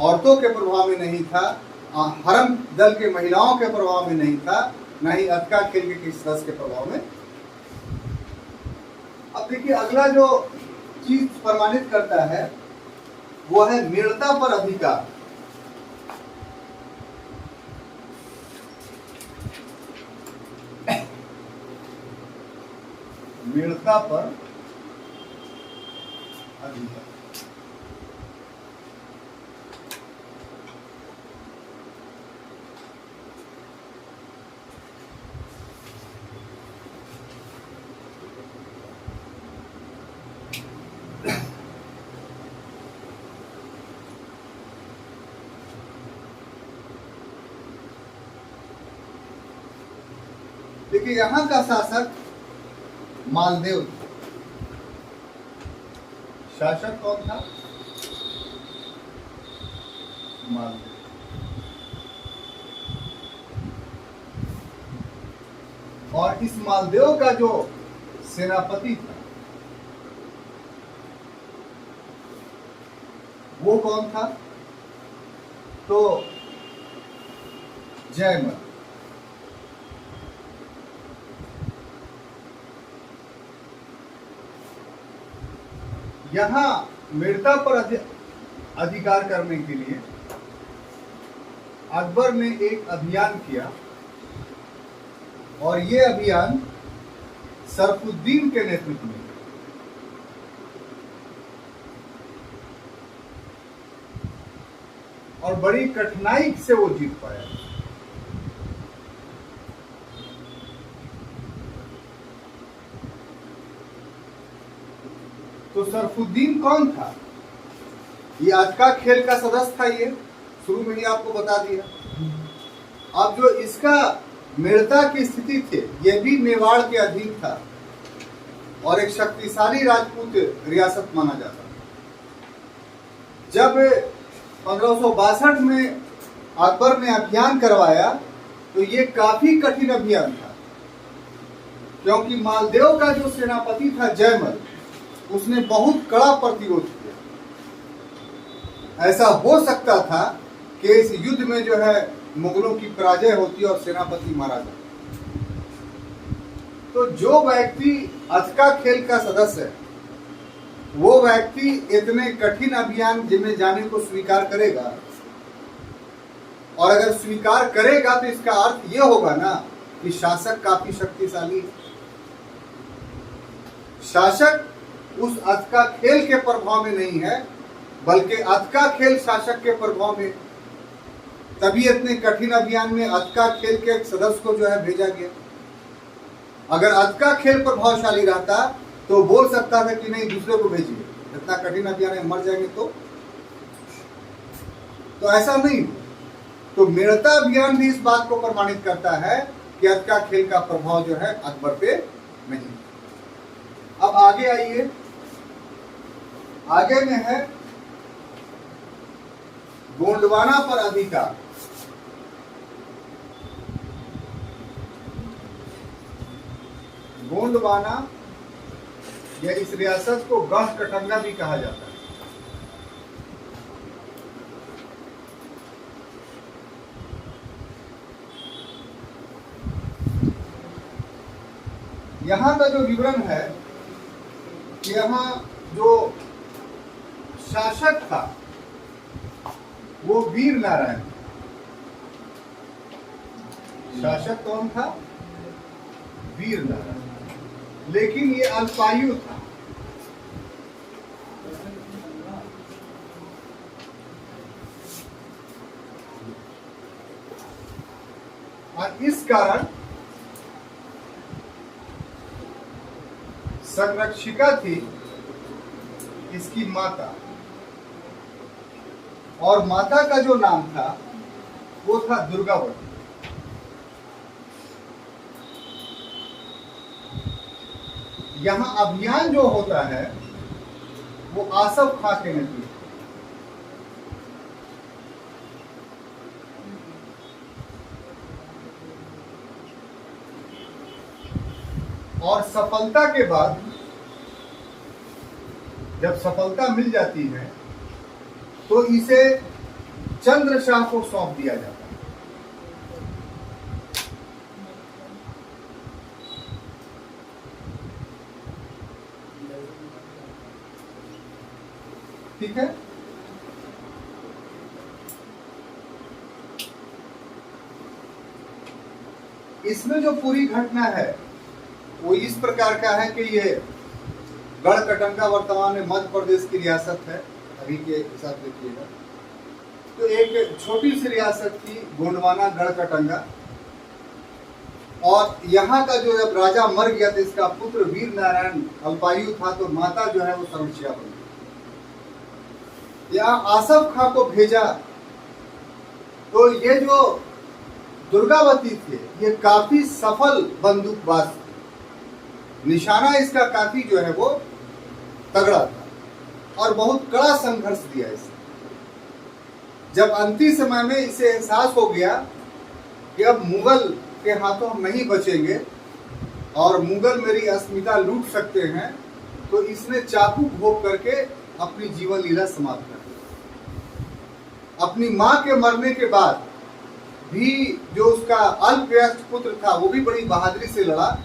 औरतों के प्रभाव में नहीं था, हरम दल के महिलाओं के प्रभाव में नहीं था, न ही अत का खेल के किसी सदस्य के प्रभाव में। अब देखिए, अगला जो चीज प्रमाणित करता है वो है मृणता पर अधिकार। मृणता पर अधिकार। देखिए, यहां का शासक मालदेव था। शासक कौन था? मालदेव। और इस मालदेव का जो सेनापति था वो कौन था? तो जयमल। यहां मृणता पर अधिकार करने के लिए अकबर ने एक अभियान किया और ये अभियान सरफुद्दीन के नेतृत्व में, और बड़ी कठिनाई से वो जीत पाया। तो सरफुद्दीन कौन था? ये अतका खेल का सदस्य था, ये शुरू में ही आपको बता दिया। अब जो इसका मेड़ता की स्थिति थे, ये भी मेवाड़ के अधीन था और एक शक्तिशाली राजपूत रियासत माना जाता। जब 1562 में अकबर ने अभियान करवाया तो ये काफी कठिन अभियान था, क्योंकि मालदेव का जो सेनापति था जयमल, उसने बहुत कड़ा प्रतिरोध किया। ऐसा हो सकता था कि इस युद्ध में जो है मुगलों की पराजय होती और सेनापति मारा जाता। तो जो व्यक्ति अतका खेल का सदस्य है, वो व्यक्ति इतने कठिन अभियान में जाने को स्वीकार करेगा, और अगर स्वीकार करेगा तो इसका अर्थ ये होगा ना कि शासक काफी शक्तिशाली है। शासक उस अतका खेल के प्रभाव में नहीं है, बल्कि अतका खेल शासक के प्रभाव में। तभी इतने कठिन अभियान में अतका खेल के एक सदस्य को जो है भेजा गया। अगर अतका खेल प्रभावशाली रहता तो बोल सकता था कि नहीं, दूसरे को भेजिए, इतना कठिन अभियान में मर जाएंगे तो ऐसा नहीं। तो मेड़ता अभियान भी इस बात को प्रमाणित करता है कि अतका खेल का प्रभाव जो है अकबर पे नहीं। अब आगे आइए, आगे में है गोंडवाना पर अधिकार। गोंडवाना या इस रियासत को गढ़कटंगा भी कहा जाता है। यहां का जो विवरण है, यहां जो शासक था वो वीर नारायण। शासक कौन था? वीर नारायण। लेकिन ये अल्पायु था। और इस कारण संरक्षिका थी इसकी माता, और माता का जो नाम था वो था दुर्गावती। यहां अभियान जो होता है वो आसफ खां के नेतृत्व, और सफलता के बाद जब सफलता मिल जाती है तो इसे चंद्रशाह को सौंप दिया जाता है। ठीक है। इसमें जो पूरी घटना है वो इस प्रकार का है कि ये गढ़कटंगा वर्तमान में मध्य प्रदेश की रियासत है, अभी के हिसाब से देखिएगा। तो एक छोटी सी रियासत थी गोंडवाना गढ़कटंगा, और यहाँ का जो जब राजा मर गया तो इसका पुत्र वीर नारायण अल्पायु था, तो माता जो है वो संरक्षिका बनी। यहाँ आसफ खां को भेजा, तो ये जो दुर्गावती थे ये काफी सफल बंदूकबाज थे। निशाना इसका काफी जो है वो तगड़ा था और बहुत कड़ा संघर्ष दिया इसने। जब अंतिम समय में इसे एहसास हो गया कि अब मुगल के हाथों हम नहीं बचेंगे और मुगल मेरी अस्मिता लूट सकते हैं, तो इसने चाकू घोंप करके अपनी जीवन लीला समाप्त कर दी। अपनी मां के मरने के बाद भी जो उसका अल्पवयस्क पुत्र था वो भी बड़ी बहादुरी से लड़ा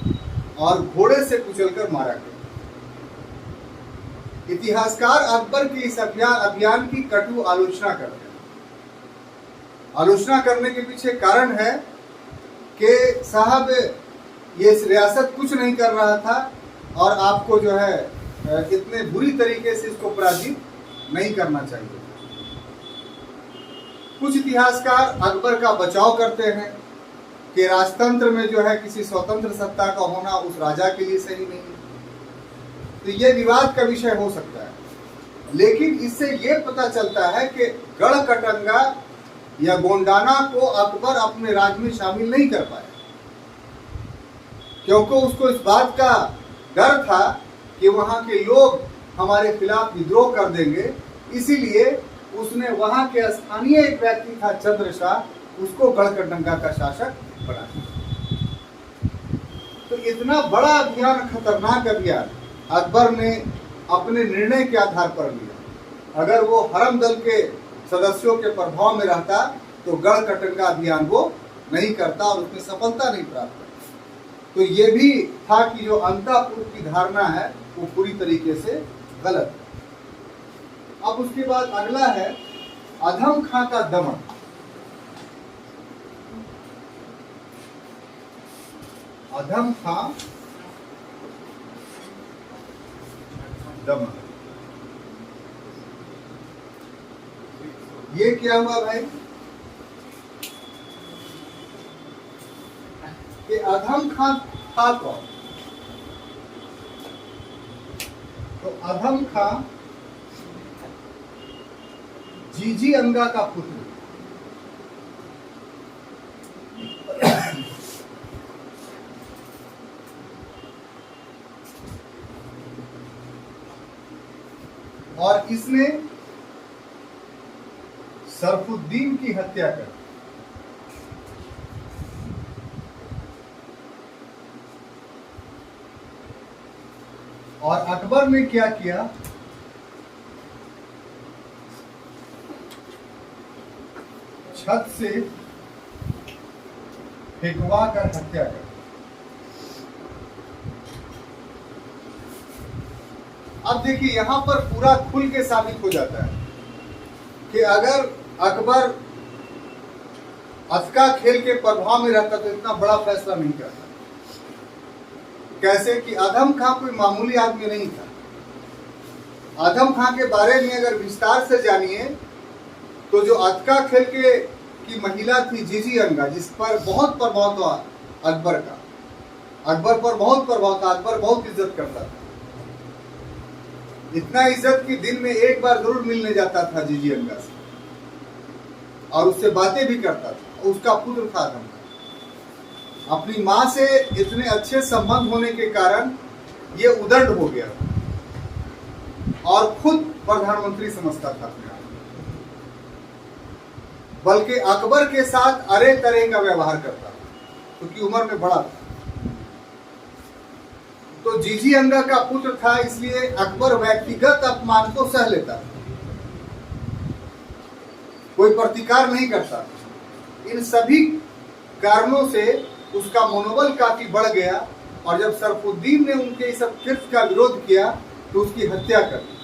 और घोड़े से कुचलकर मारा गया। इतिहासकार अकबर की इस अभियान की कटु आलोचना करते हैं। आलोचना करने के पीछे कारण है कि साहब ये रियासत कुछ नहीं कर रहा था और आपको जो है इतने बुरी तरीके से इसको पराजित नहीं करना चाहिए। कुछ इतिहासकार अकबर का बचाव करते हैं कि राजतंत्र में जो है किसी स्वतंत्र सत्ता का होना उस राजा के लिए सही नहीं है। तो ये विवाद का विषय हो सकता है, लेकिन इससे ये पता चलता है कि गढ़कटंगा या गोंडाना को अकबर अपने राज में शामिल नहीं कर पाया, क्योंकि उसको इस बात का डर था कि वहां के लोग हमारे खिलाफ विद्रोह कर देंगे। इसीलिए उसने वहां के स्थानीय एक व्यक्ति था चंद्रशाह, उसको गढ़कटंगा का शासक बना। तो इतना बड़ा अभियान, खतरनाक अभियान अकबर ने अपने निर्णय के आधार पर लिया। अगर वो हरम दल के सदस्यों के प्रभाव में रहता तो गढ़कटंगा अभियान वो नहीं करता और उसमें सफलता नहीं प्राप्त करता। तो ये भी था कि जो अंतापुर की धारणा है वो पूरी तरीके से गलत है। अब उसके बाद अगला है अधम खां का दमन। अधम खां दमन, ये क्या हुआ भाई कि अधम खां था कौन? तो अधम खां जीजी अंगा का पुत्र। और इसने सरफुद्दीन की हत्या कर दी। और अकबर ने क्या किया, छत से फेंकवा कर हत्या कर। अब देखिए यहां पर पूरा खुल के साबित हो जाता है कि अगर अकबर अस्का खेल के प्रभाव में रहता तो इतना बड़ा फैसला नहीं करता। कैसे कि अधम खां कोई मामूली आदमी नहीं था। अधम खां के बारे में अगर विस्तार से जानिए तो जो अतका खेल की महिला थी जीजी अंगा, जिस पर बहुत प्रभाव था अकबर का, अकबर पर बहुत प्रभाव था, अकबर बहुत इज्जत करता था। इतना इज्जत कि दिन में एक बार जरूर मिलने जाता था जीजी अंगा से और उससे बातें भी करता था। उसका पुत्र था अधम खां। अपनी मां से इतने अच्छे संबंध होने के कारण ये उदंड हो गया और खुद प्रधानमंत्री समझता था अपने आप, बल्कि अकबर के साथ अरे तरह का व्यवहार करता था क्योंकि उम्र में बड़ा था। तो जीजी अंगा का पुत्र था, इसलिए अकबर व्यक्तिगत अपमान को सह लेता था, कोई प्रतिकार नहीं करता। इन सभी कारणों से उसका मनोबल काफी बढ़ गया और जब सरफुद्दीन ने उनके इस कृत्य का विरोध किया तो उसकी हत्या कर दी।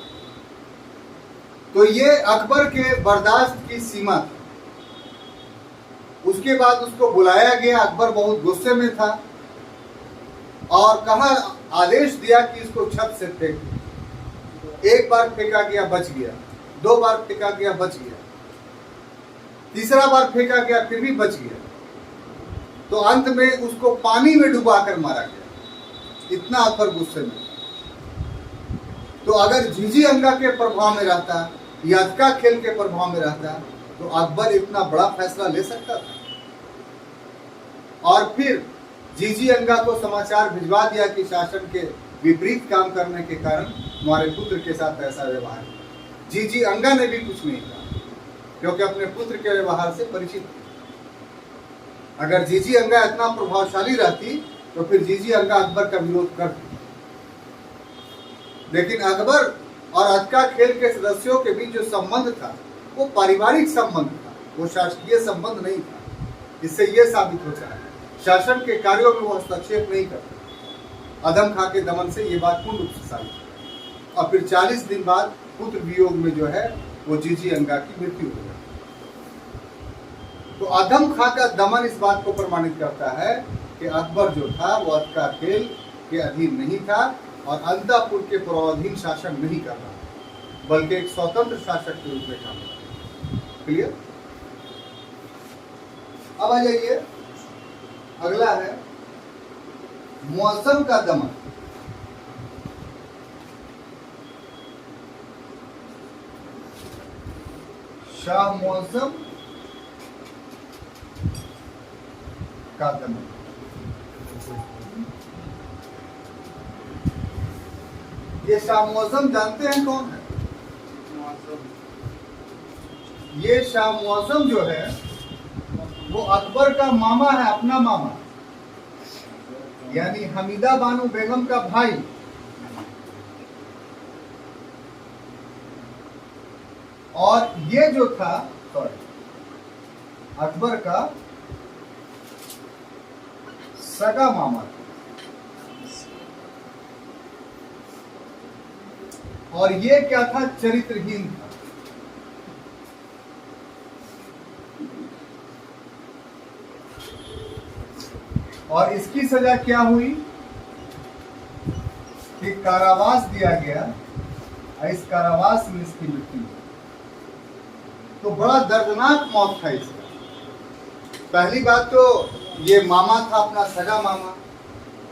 तो ये अकबर के बर्दाश्त की सीमा थी। उसके बाद उसको बुलाया गया। अकबर बहुत गुस्से में था और कहा, आदेश दिया कि इसको छत से फेंक। एक बार फेंका गया, बच गया। दो बार फेंका गया, बच गया। तीसरा बार फेंका गया, फिर भी बच गया। तो अंत में उसको पानी में डुबाकर मारा गया। इतना अकबर गुस्से में। तो अगर जीजी अंगा के प्रभाव में रहता या अतका खेल के प्रभाव में रहता तो अकबर इतना बड़ा फैसला ले सकता था। और फिर जीजी अंगा को समाचार भिजवा दिया कि शासन के विपरीत काम करने के कारण तुम्हारे पुत्र के साथ ऐसा व्यवहार है। जीजी अंगा ने भी कुछ नहीं कहा क्योंकि अपने पुत्र के व्यवहार से परिचित थी। अगर जीजी अंगा इतना प्रभावशाली रहती तो फिर जीजी अंगा अकबर का विरोध करती। लेकिन अकबर और अतका खेल के सदस्यों के बीच जो संबंध था वो पारिवारिक संबंध था, वो शासकीय संबंध नहीं था। इससे यह साबित होता है शासन के कार्यों में वो हस्तक्षेप नहीं करता। अधम खां के दमन से ये बात पूर्ण रूप से साबित है। और फिर 40 दिन बाद पुत्र वियोग में जो है वो जीजी अंगा की मृत्यु हो गई। तो अधम खां का दमन इस बात को प्रमाणित करता है कि अकबर जो था वो अद का खेल के अधीन नहीं था और अंतापुर के पूर्वाधीन शासन नहीं कर रहा, बल्कि एक स्वतंत्र शासक के रूप में काम कर रहा। क्लियर? अब आ जाइए, अगला है मुअज्जम का दमन। शाह मुअज्जम का दमन। ये शाह मुअज्जम जानते हैं कौन है? ये शाह मुअज्जम जो है वो अकबर का मामा है, अपना मामा, यानी हमीदा बानो बेगम का भाई। और ये जो था अकबर का सगा मामा था। और ये क्या था? चरित्रहीन था। और इसकी सजा क्या हुई कि कारावास दिया गया, इस कारावास में इसकी मृत्यु हुई। तो बड़ा दर्दनाक मौत था इसका। पहली बात तो ये मामा था, अपना सगा मामा,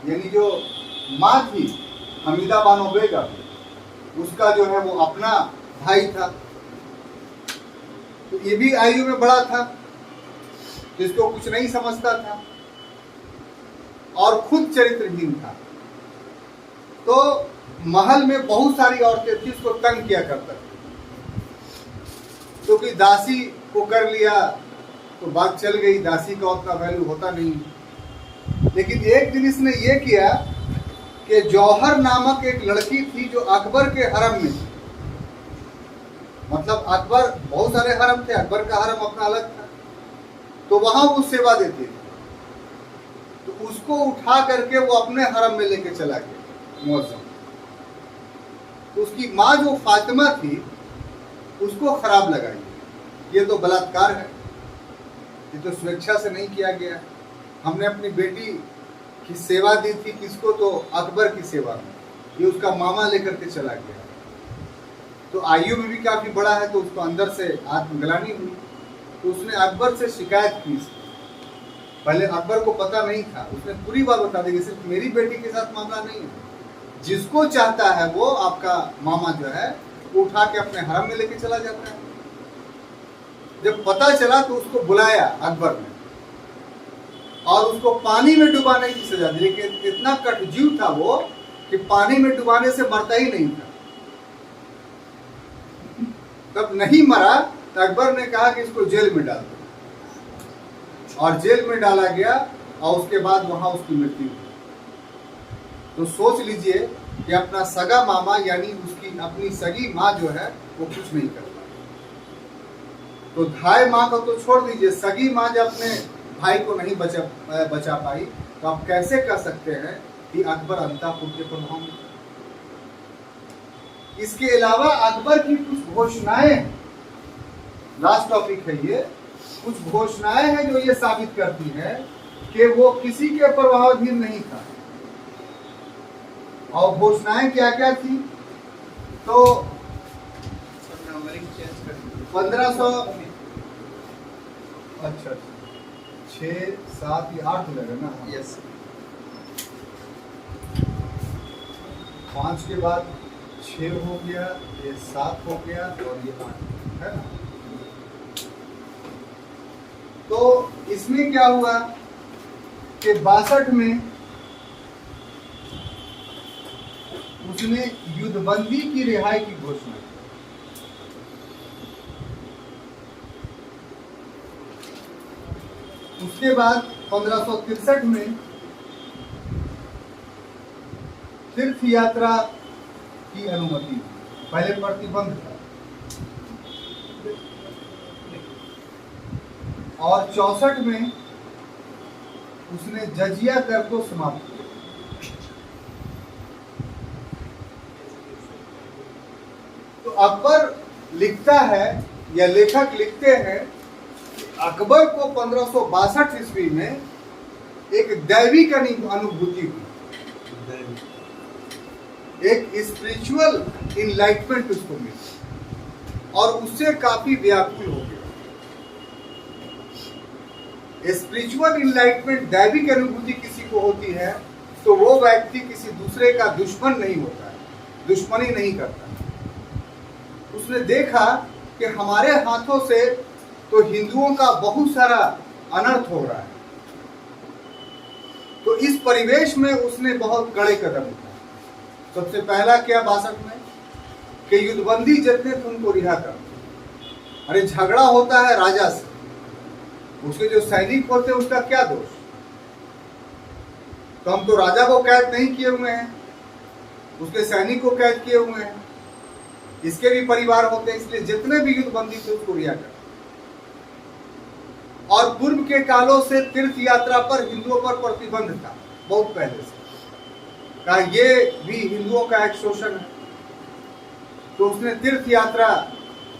यानी जो माँ थी हमीदा बानो बेगम, उसका जो है वो अपना भाई था। तो ये भी आयु में बड़ा था, जिसको कुछ नहीं समझता था और खुद चरित्रहीन था। तो महल में बहुत सारी औरतें थी, उसको तंग किया करता था। क्योंकि दासी को कर लिया तो बात चल गई, दासी का उतना वैल्यू होता नहीं। लेकिन एक दिन इसने ये किया कि जौहर नामक एक लड़की थी जो अकबर के हरम में थी। मतलब अकबर, बहुत सारे हरम थे, अकबर का हरम अपना अलग था, तो वहां वो सेवा देती थी। तो उसको उठा करके वो अपने हरम में लेके चला गया मुअज्जम। तो उसकी माँ जो फातिमा थी उसको खराब लगाई, ये तो बलात्कार है, ये तो स्वेच्छा से नहीं किया गया। हमने अपनी बेटी की सेवा दी थी किसको? तो अकबर की सेवा में। ये उसका मामा लेकर के चला गया। तो आयु में भी काफी बड़ा है, तो उसको अंदर से आत्मग्लानि हुई। तो उसने अकबर से शिकायत की। पहले अकबर को पता नहीं था, उसने पूरी बात बता दी कि सिर्फ मेरी बेटी के साथ मामला नहीं है, जिसको चाहता है वो आपका मामा जो है वो उठा के अपने हरम में लेके चला जाता है। जब पता चला तो उसको बुलाया अकबर ने और उसको पानी में डुबाने की सजा दी। लेकिन इतना कटजीव था वो कि पानी में डुबाने से मरता ही नहीं था। तब नहीं मरा तो अकबर ने कहा कि इसको जेल में डाल दो, और जेल में डाला गया और उसके बाद वहां उसकी मृत्यु हुई। तो सोच लीजिए कि अपना सगा मामा यानी उसकी अपनी सगी माँ जो है वो कुछ नहीं करता। तो धाय माँ को तो छोड़ दीजिए, सगी माँ जब अपने भाई को नहीं बचा पाई, तो आप कैसे कह सकते हैं कि अकबर अंतापुर के प्रभाव में? इसके अलावा अकबर की कुछ घोषणाएं, लास्ट टॉपिक है ये, कुछ घोषणाएं हैं जो ये साबित करती है कि वो किसी के प्रभावाधीन नहीं था। और घोषणाएं क्या क्या थी? तो 1500 अच्छा 6 7 या 8 हो जाएगा ना? यस। 5 के बाद 6 हो गया, ये 7 हो गया और ये 8 है ना? तो इसमें क्या हुआ कि 62 में उसने युद्धबंदी की रिहाई की घोषणा की। उसके बाद 1563 में तीर्थ यात्रा की अनुमति, पहले प्रतिबंध था। और 64 में उसने जजिया कर को समाप्त किया। तो अकबर लिखता है या लेखक लिखते हैं, अकबर को 1562 ईस्वी में एक दैविक अनुभूति हुई, एक स्पिरिचुअल इनलाइटमेंट उसको मिली और उससे काफी व्याकुल हो गया। स्पिरिचुअल इनलाइटमेंट, दैविक अनुभूति किसी को होती है तो वो व्यक्ति किसी दूसरे का दुश्मन नहीं होता है, दुश्मनी नहीं करता। उसने देखा कि हमारे हाथों से तो हिंदुओं का बहुत सारा अनर्थ हो रहा है, तो इस परिवेश में उसने बहुत कड़े कदम उठाए। सबसे पहला क्या 62 में कि युद्धबंदी जितने थे उनको रिहा कर। अरे झगड़ा होता है राजा से, उसके जो सैनिक होते हैं उसका क्या दोष? तो हम तो राजा को कैद नहीं किए हुए हैं, उसके सैनिक को कैद किए हुए हैं, इसके भी परिवार होते हैं, इसलिए जितने भी युद्धबंदी थे उसको रिहा कर। और पूर्व के कालों से तीर्थ यात्रा पर हिंदुओं पर प्रतिबंध था, बहुत पहले से कहा ये भी हिंदुओं का एक शोषण है। तो उसने तीर्थ यात्रा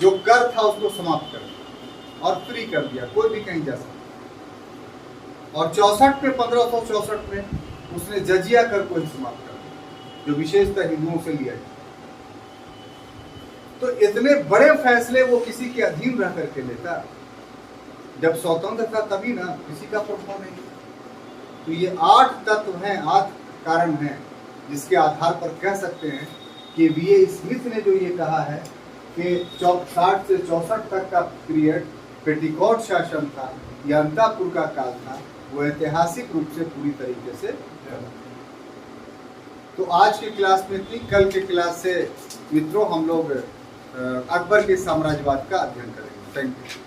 जो कर था उसको समाप्त कर दिया और फ्री कर दिया, कोई भी कहीं जा सकता। और 64 में 1564 में उसने जजिया कर को ही समाप्त कर दिया, जो विशेषतः हिंदुओं से लिया गया। तो इतने बड़े फैसले वो किसी के अधीन रह करके लेता। जब स्वतंत्र था तभी ना, किसी का प्रभाव नहीं। तो ये 8 तत्व हैं, 8 कारण हैं जिसके आधार पर कह सकते हैं कि वीए स्मिथ ने जो ये कहा है कि 60 से 64 तक का पीरियड पेटिकोट शासन था, यह अंतापुर का काल था, वो ऐतिहासिक रूप से पूरी तरीके से। तो आज की क्लास में इतनी, कल की क्लास से मित्रों हम लोग अकबर के साम्राज्यवाद का अध्ययन करेंगे। Thank you.